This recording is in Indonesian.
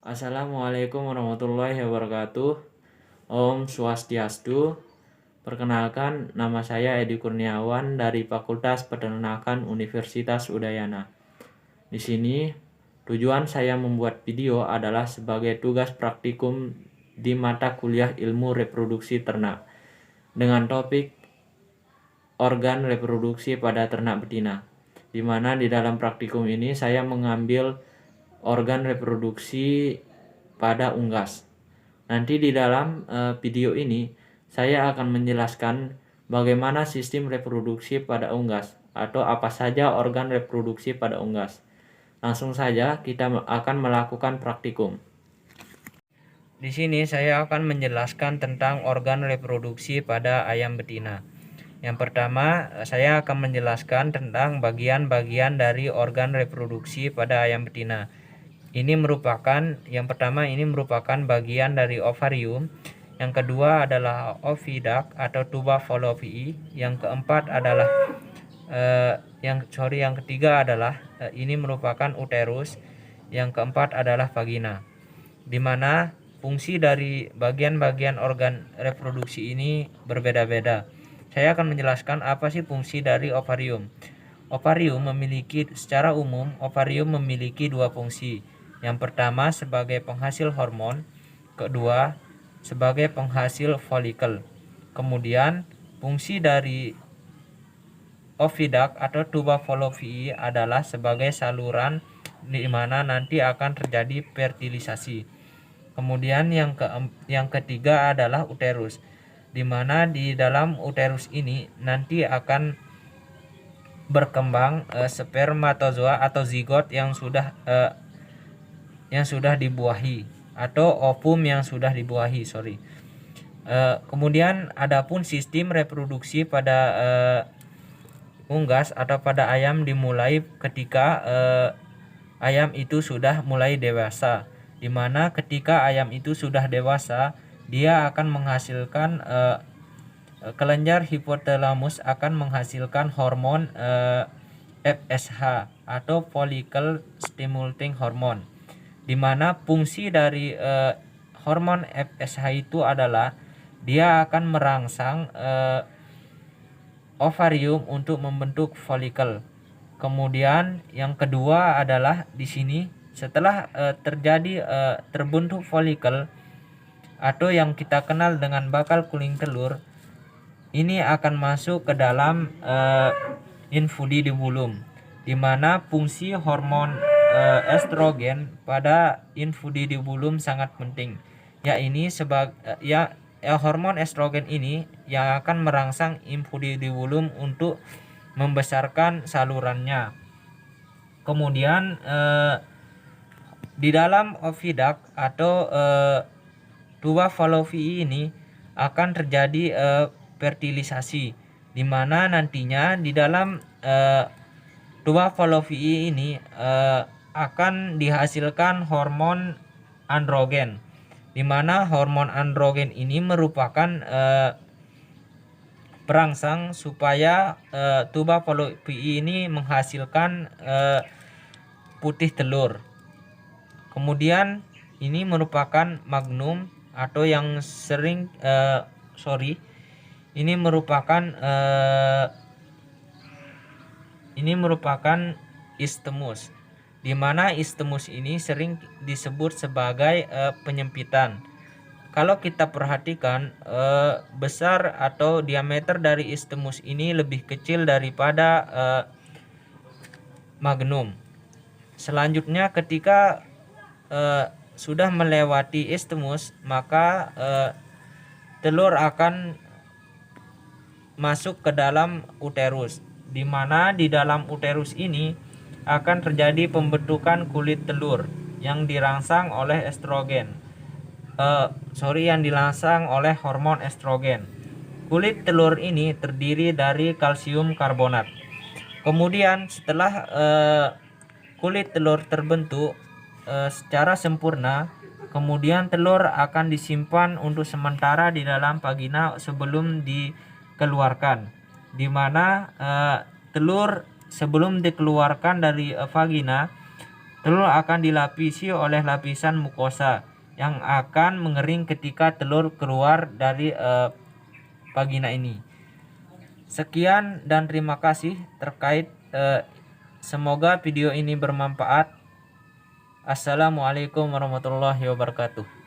Assalamualaikum warahmatullahi wabarakatuh. Om Swastiastu. Perkenalkan, nama saya Edi Kurniawan dari Fakultas Peternakan Universitas Udayana. Di sini, tujuan saya membuat video adalah sebagai tugas praktikum di mata kuliah Ilmu Reproduksi Ternak dengan topik organ reproduksi pada ternak betina, di mana di dalam praktikum ini saya mengambil organ reproduksi pada unggas. Nanti di dalam video ini saya akan menjelaskan bagaimana sistem reproduksi pada unggas atau apa saja organ reproduksi pada unggas. Langsung saja kita akan melakukan praktikum. Di sini saya akan menjelaskan tentang organ reproduksi pada ayam betina. Yang pertama, saya akan menjelaskan tentang bagian-bagian dari organ reproduksi pada ayam betina. Yang pertama ini merupakan bagian dari ovarium. Yang kedua adalah oviduct atau tuba fallopiae. Yang keempat adalah yang ketiga adalah ini merupakan uterus. Yang keempat adalah vagina. Di mana fungsi dari bagian-bagian organ reproduksi ini berbeda-beda. Saya akan menjelaskan apa sih fungsi dari ovarium. Secara umum, ovarium memiliki dua fungsi. Yang pertama sebagai penghasil hormon, kedua sebagai penghasil folikel. Kemudian fungsi dari oviduct atau tuba fallopiae adalah sebagai saluran di mana nanti akan terjadi fertilisasi. Kemudian yang ketiga adalah uterus, di mana di dalam uterus ini nanti akan berkembang spermatozoa atau zigot yang sudah dibuahi atau ovum yang sudah dibuahi. Kemudian adapun sistem reproduksi pada unggas atau pada ayam dimulai ketika ayam itu sudah mulai dewasa, di mana ketika ayam itu sudah dewasa dia akan menghasilkan kelenjar hipotalamus akan menghasilkan hormon FSH atau follicle stimulating hormone, di mana fungsi dari hormon FSH itu adalah dia akan merangsang ovarium untuk membentuk folikel. Kemudian yang kedua adalah di sini setelah terbentuk folikel atau yang kita kenal dengan bakal kuning telur, ini akan masuk ke dalam infundibulum, di mana fungsi hormon estrogen pada infundibulum sangat penting. Hormon estrogen ini yang akan merangsang infundibulum untuk membesarkan salurannya. Kemudian di dalam oviduct atau tuba fallopiae ini akan terjadi fertilisasi, di mana nantinya di dalam tuba fallopiae ini akan dihasilkan hormon androgen, di mana hormon androgen ini merupakan perangsang supaya tuba fallopiae ini menghasilkan putih telur. Kemudian ini merupakan magnum atau yang sering ini merupakan isthmus, di mana isthmus ini sering disebut sebagai penyempitan. Kalau kita perhatikan besar atau diameter dari isthmus ini lebih kecil daripada magnum. Selanjutnya ketika sudah melewati isthmus, maka telur akan masuk ke dalam uterus, di mana di dalam uterus ini akan terjadi pembentukan kulit telur yang dirangsang oleh hormon estrogen. Kulit telur ini terdiri dari kalsium karbonat. Kemudian setelah kulit telur terbentuk secara sempurna, kemudian telur akan disimpan untuk sementara di dalam vagina sebelum dikeluarkan, di mana telur sebelum dikeluarkan dari vagina Telur akan dilapisi oleh lapisan mukosa yang akan mengering ketika telur keluar dari vagina ini. Sekian dan terima kasih terkait. Semoga video ini bermanfaat. Assalamualaikum warahmatullahi wabarakatuh.